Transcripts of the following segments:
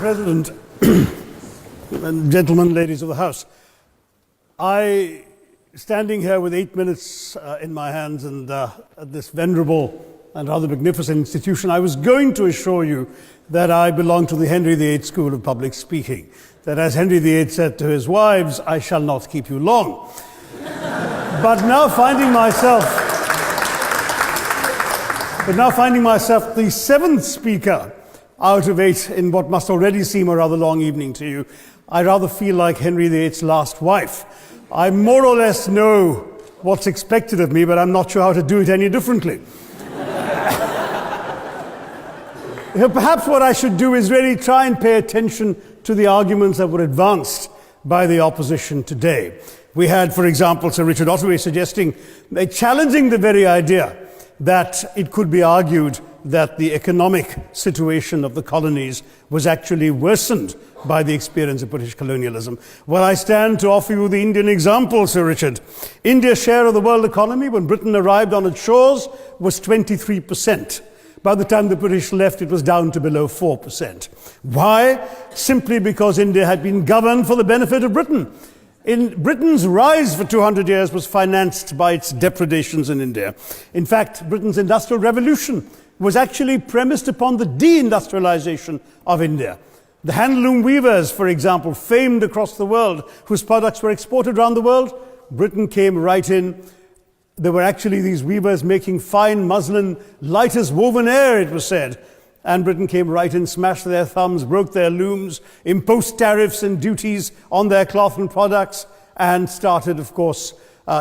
President, and gentlemen, ladies of the House, standing here with 8 minutes in my hands and at this venerable and rather magnificent institution, I was going to assure you that I belong to the Henry VIII School of Public Speaking, that as Henry VIII said to his wives, I shall not keep you long. But now finding myself the seventh speaker out of 8 in what must already seem a rather long evening to you, I rather feel like Henry VIII's last wife. I more or less know what's expected of me, but I'm not sure how to do it any differently. Perhaps what I should do is really try and pay attention to the arguments that were advanced by the opposition today. We had, for example, Sir Richard Ottaway challenging the very idea that it could be argued that the economic situation of the colonies was actually worsened by the experience of British colonialism. Well, I stand to offer you the Indian example, Sir Richard. India's share of the world economy when Britain arrived on its shores was 23%. By the time the British left, it was down to below 4%. Why? Simply because India had been governed for the benefit of Britain. Britain's rise for 200 years was financed by its depredations in India. In fact, Britain's industrial revolution was actually premised upon the deindustrialization of India. The handloom weavers, for example, famed across the world, whose products were exported around the world, Britain came right in. There were actually these weavers making fine muslin, light as woven air, it was said. And Britain came right in, smashed their thumbs, broke their looms, imposed tariffs and duties on their cloth and products, and started, of course,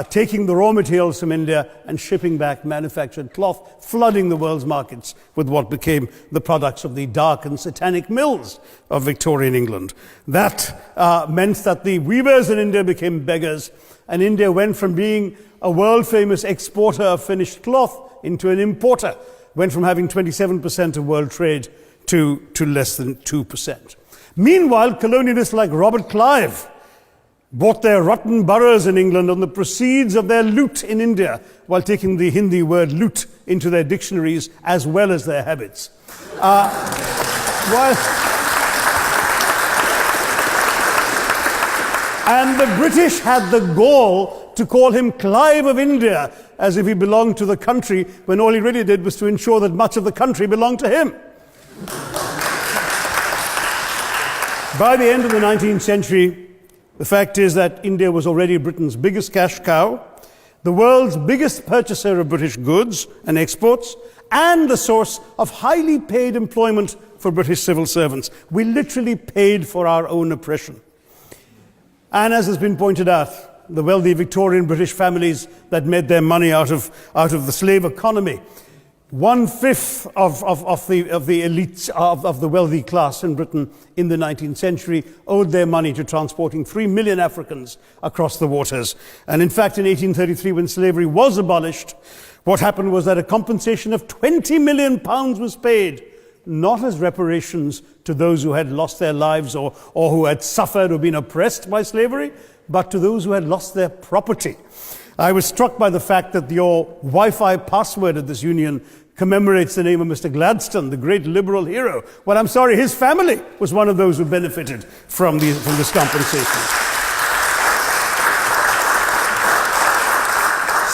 taking the raw materials from India and shipping back manufactured cloth, flooding the world's markets with what became the products of the dark and satanic mills of Victorian England. That meant that the weavers in India became beggars, and India went from being a world-famous exporter of finished cloth into an importer, went from having 27% of world trade to less than 2%. Meanwhile, colonialists like Robert Clive bought their rotten boroughs in England on the proceeds of their loot in India, while taking the Hindi word loot into their dictionaries as well as their habits. And the British had the gall to call him Clive of India, as if he belonged to the country, when all he really did was to ensure that much of the country belonged to him. By the end of the 19th century, the fact is that India was already Britain's biggest cash cow, the world's biggest purchaser of British goods and exports, and the source of highly paid employment for British civil servants. We literally paid for our own oppression. And as has been pointed out, the wealthy Victorian British families that made their money out of the slave economy, 1/5 of the elites of the wealthy class in Britain in the 19th century owed their money to transporting 3 million Africans across the waters. And in fact, in 1833, when slavery was abolished, what happened was that a compensation of £20 million was paid, not as reparations to those who had lost their lives or who had suffered or been oppressed by slavery, but to those who had lost their property. I was struck by the fact that your Wi-Fi password at this union commemorates the name of Mr. Gladstone, the great liberal hero. Well, I'm sorry, his family was one of those who benefited from this compensation.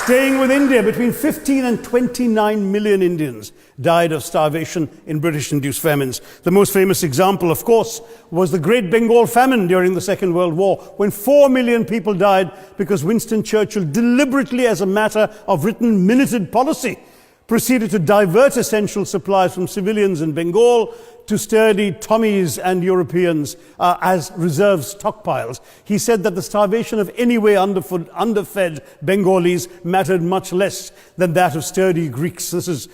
Staying with India, between 15 and 29 million Indians died of starvation in British-induced famines. The most famous example, of course, was the Great Bengal Famine during the Second World War, when 4 million people died because Winston Churchill, deliberately as a matter of written minuted policy, proceeded to divert essential supplies from civilians in Bengal to sturdy Tommies and Europeans as reserve stockpiles. He said that the starvation of anyway underfed Bengalis mattered much less than that of sturdy Greeks. This is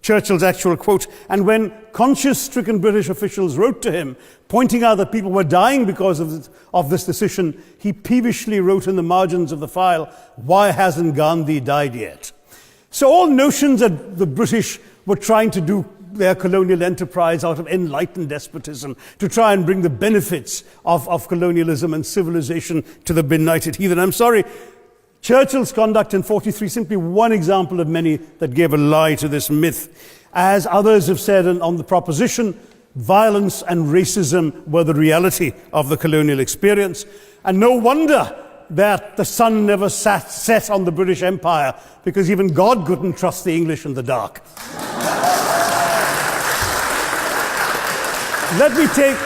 Churchill's actual quote. And when conscience-stricken British officials wrote to him, pointing out that people were dying because of this decision, he peevishly wrote in the margins of the file, "Why hasn't Gandhi died yet?" So all notions that the British were trying to do their colonial enterprise out of enlightened despotism, to try and bring the benefits of colonialism and civilization to the benighted heathen. I'm sorry, Churchill's conduct in 43, simply one example of many that gave a lie to this myth. As others have said on the proposition, violence and racism were the reality of the colonial experience. And no wonder that the sun never set on the British Empire, because even God couldn't trust the English in the dark. Let me take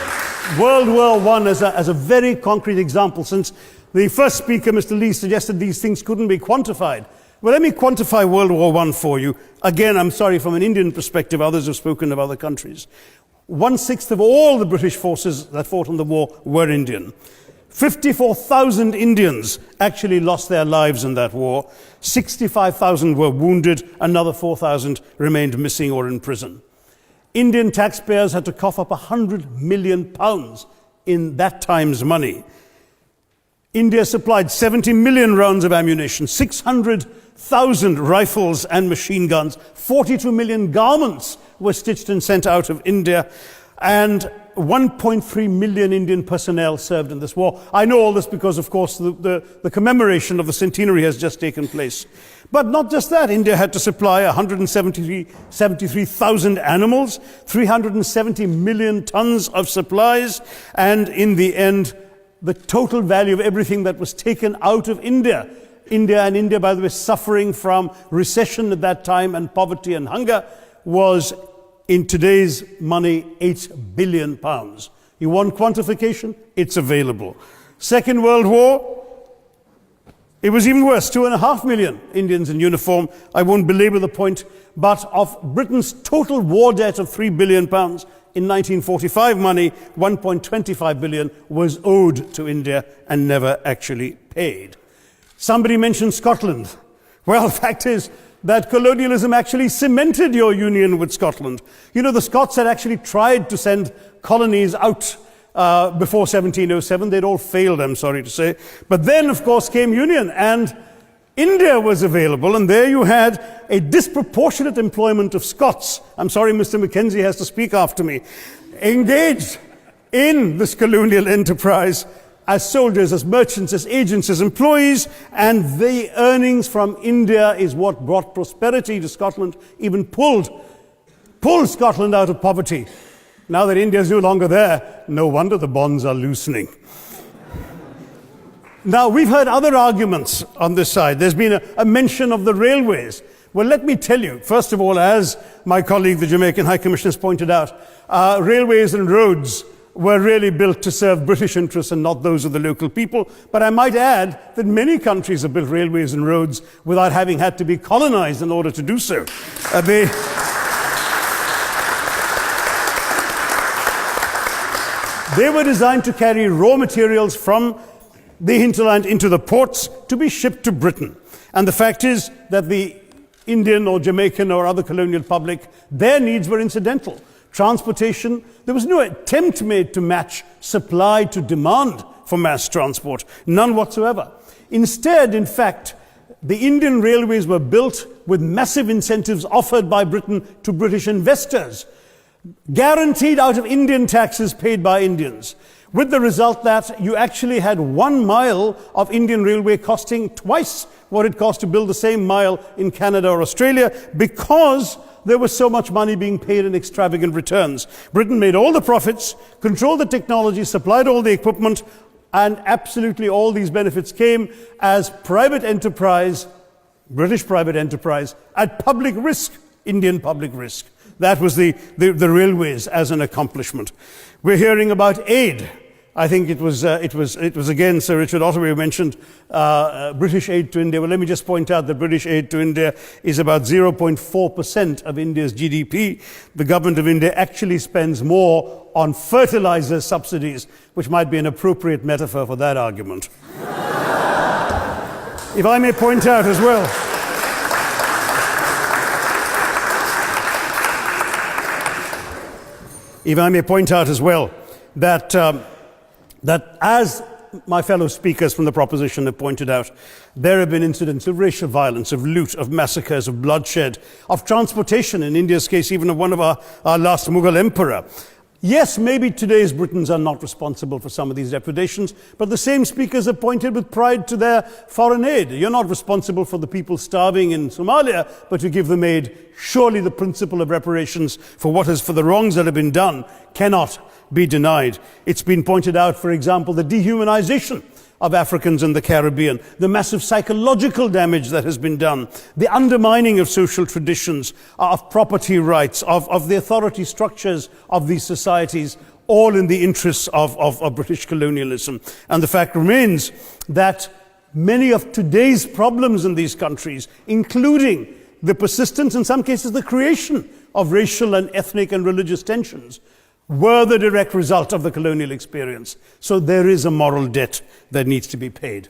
World War I as a very concrete example, since the first speaker, Mr. Lee, suggested these things couldn't be quantified. Well, let me quantify World War I for you. Again, I'm sorry, from an Indian perspective, others have spoken of other countries. 1/6 of all the British forces that fought in the war were Indian. 54,000 Indians actually lost their lives in that war. 65,000 were wounded. Another 4,000 remained missing or in prison. Indian taxpayers had to cough up £100 million in that time's money. India supplied 70 million rounds of ammunition, 600,000 rifles and machine guns, 42 million garments were stitched and sent out of India, and 1.3 million Indian personnel served in this war. I know all this because, of course, the commemoration of the centenary has just taken place. But not just that, India had to supply 173,000 animals, 370 million tons of supplies, and in the end, the total value of everything that was taken out of India, India, by the way, suffering from recession at that time and poverty and hunger, was, in today's money, £8 billion. You want quantification? It's available. Second World War, it was even worse, 2.5 million Indians in uniform. I won't belabor the point, but of Britain's total war debt of £3 billion, in 1945 money, 1.25 billion was owed to India and never actually paid. Somebody mentioned Scotland. Well, the fact is that colonialism actually cemented your union with Scotland. You know, the Scots had actually tried to send colonies out before 1707. They'd all failed, I'm sorry to say. But then, of course, came union, and India was available, and there you had a disproportionate employment of Scots. I'm sorry, Mr. Mackenzie has to speak after me. Engaged in this colonial enterprise as soldiers, as merchants, as agents, as employees, and the earnings from India is what brought prosperity to Scotland, even pulled Scotland out of poverty. Now that India is no longer there, no wonder the bonds are loosening. Now, we've heard other arguments on this side. There's been a mention of the railways. Well, let me tell you, first of all, as my colleague, the Jamaican High Commissioner, has pointed out, railways and roads were really built to serve British interests and not those of the local people. But I might add that many countries have built railways and roads without having had to be colonized in order to do so. They were designed to carry raw materials from the hinterland into the ports to be shipped to Britain. And the fact is that the Indian or Jamaican or other colonial public, their needs were incidental. Transportation, there was no attempt made to match supply to demand for mass transport, none whatsoever. Instead, in fact, the Indian railways were built with massive incentives offered by Britain to British investors, guaranteed out of Indian taxes paid by Indians, with the result that you actually had 1 mile of Indian railway costing twice what it cost to build the same mile in Canada or Australia, because there was so much money being paid in extravagant returns. Britain made all the profits, controlled the technology, supplied all the equipment, and absolutely all these benefits came as private enterprise, British private enterprise, at public risk, Indian public risk. That was the railways as an accomplishment. We're hearing about aid. I think it was again Sir Richard Ottaway who mentioned British aid to India. Well, let me just point out that British aid to India is about 0.4% of India's GDP. The government of India actually spends more on fertilizer subsidies, which might be an appropriate metaphor for that argument. If I may point out as well, that as my fellow speakers from the proposition have pointed out, there have been incidents of racial violence, of loot, of massacres, of bloodshed, of transportation, in India's case, even of one of our last Mughal emperor. Yes, maybe today's Britons are not responsible for some of these depredations, but the same speakers have pointed with pride to their foreign aid. You're not responsible for the people starving in Somalia, but you give them aid. Surely the principle of reparations for the wrongs that have been done cannot be denied. It's been pointed out, for example, the dehumanization of Africans in the Caribbean, the massive psychological damage that has been done, the undermining of social traditions, of property rights, of the authority structures of these societies, all in the interests of British colonialism. And the fact remains that many of today's problems in these countries, including the persistence, in some cases the creation of racial and ethnic and religious tensions, were the direct result of the colonial experience. So there is a moral debt that needs to be paid.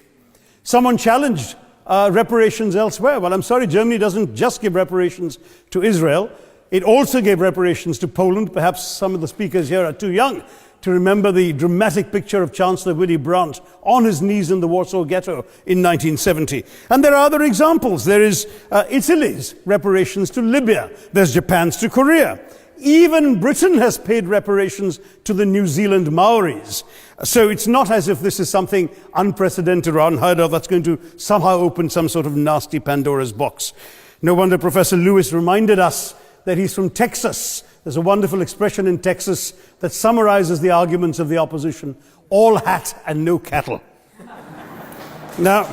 Someone challenged reparations elsewhere. Well, I'm sorry, Germany doesn't just give reparations to Israel. It also gave reparations to Poland. Perhaps some of the speakers here are too young to remember the dramatic picture of Chancellor Willy Brandt on his knees in the Warsaw Ghetto in 1970. And there are other examples. There is Italy's reparations to Libya. There's Japan's to Korea. Even Britain has paid reparations to the New Zealand Maoris. So it's not as if this is something unprecedented or unheard of that's going to somehow open some sort of nasty Pandora's box. No wonder Professor Lewis reminded us that he's from Texas. There's a wonderful expression in Texas that summarizes the arguments of the opposition: all hat and no cattle. Now,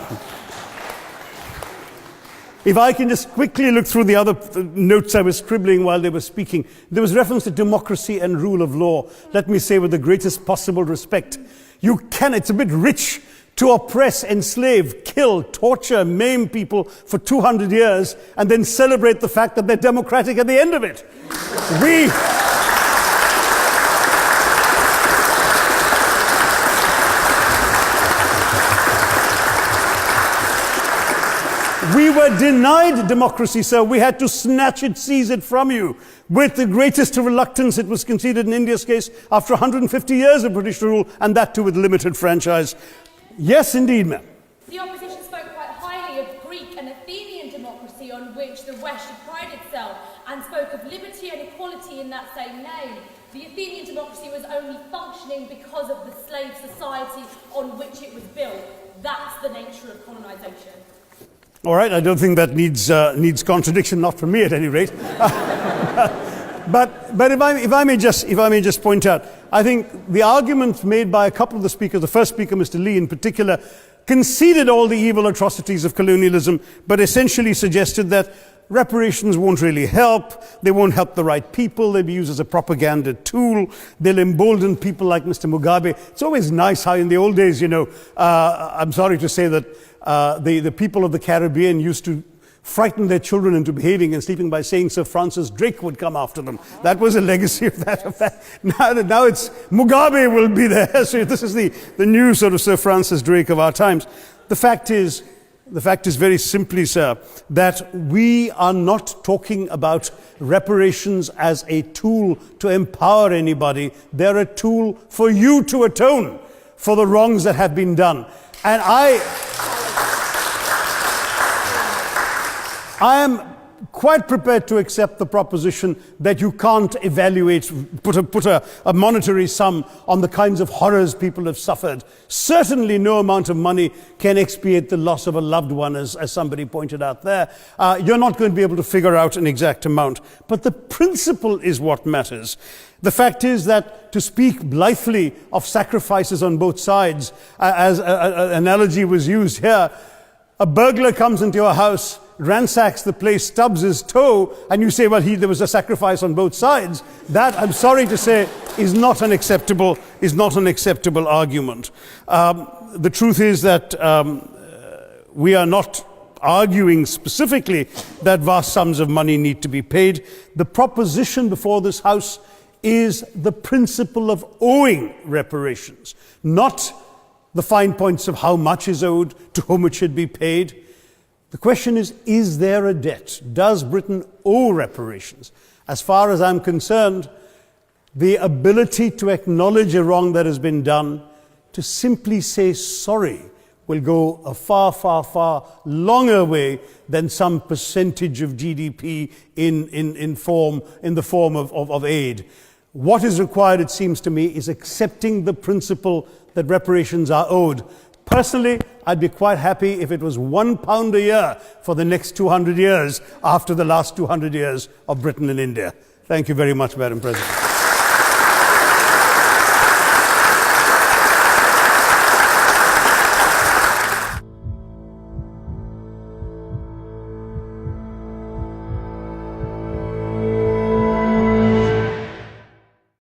if I can just quickly look through the other notes I was scribbling while they were speaking, there was reference to democracy and rule of law. Let me say with the greatest possible respect, it's a bit rich to oppress, enslave, kill, torture, maim people for 200 years and then celebrate the fact that they're democratic at the end of it. We were denied democracy, sir. We had to snatch it, seize it from you. With the greatest reluctance, it was conceded in India's case after 150 years of British rule, and that too with limited franchise. Yes, indeed, ma'am. The opposition spoke quite highly of Greek and Athenian democracy on which the West should pride itself, and spoke of liberty and equality in that same name. The Athenian democracy was only functioning because of the slave society on which it was built. That's the nature of colonisation. All right, I don't think that needs contradiction, not from me at any rate. But if I may just point out, I think the argument made by a couple of the speakers, the first speaker, Mr. Lee in particular, conceded all the evil atrocities of colonialism, but essentially suggested that reparations won't really help. They won't help the right people. They'll be used as a propaganda tool. They'll embolden people like Mr. Mugabe. It's always nice how in the old days, I'm sorry to say that the people of the Caribbean used to frighten their children into behaving and sleeping by saying Sir Francis Drake would come after them. That was a legacy of that. Now it's Mugabe will be there. So this is the new sort of Sir Francis Drake of our times. The fact is very simply, sir, that we are not talking about reparations as a tool to empower anybody. They're a tool for you to atone for the wrongs that have been done. And I am quite prepared to accept the proposition that you can't put a monetary sum on the kinds of horrors people have suffered. Certainly no amount of money can expiate the loss of a loved one, as somebody pointed out there. You're not going to be able to figure out an exact amount. But the principle is what matters. The fact is that to speak blithely of sacrifices on both sides, as an analogy was used here, a burglar comes into your house, ransacks the place, stubs his toe, and you say, well, there was a sacrifice on both sides. That, I'm sorry to say, is not an acceptable argument. The truth is that we are not arguing specifically that vast sums of money need to be paid. The proposition before this House is the principle of owing reparations, not the fine points of how much is owed, to whom it should be paid. The question is there a debt? Does Britain owe reparations? As far as I'm concerned, the ability to acknowledge a wrong that has been done, to simply say sorry, will go a far, far, far longer way than some percentage of GDP in the form of aid. What is required, it seems to me, is accepting the principle that reparations are owed. Personally, I'd be quite happy if it was £1 a year for the next 200 years after the last 200 years of Britain and India. Thank you very much, Madam President.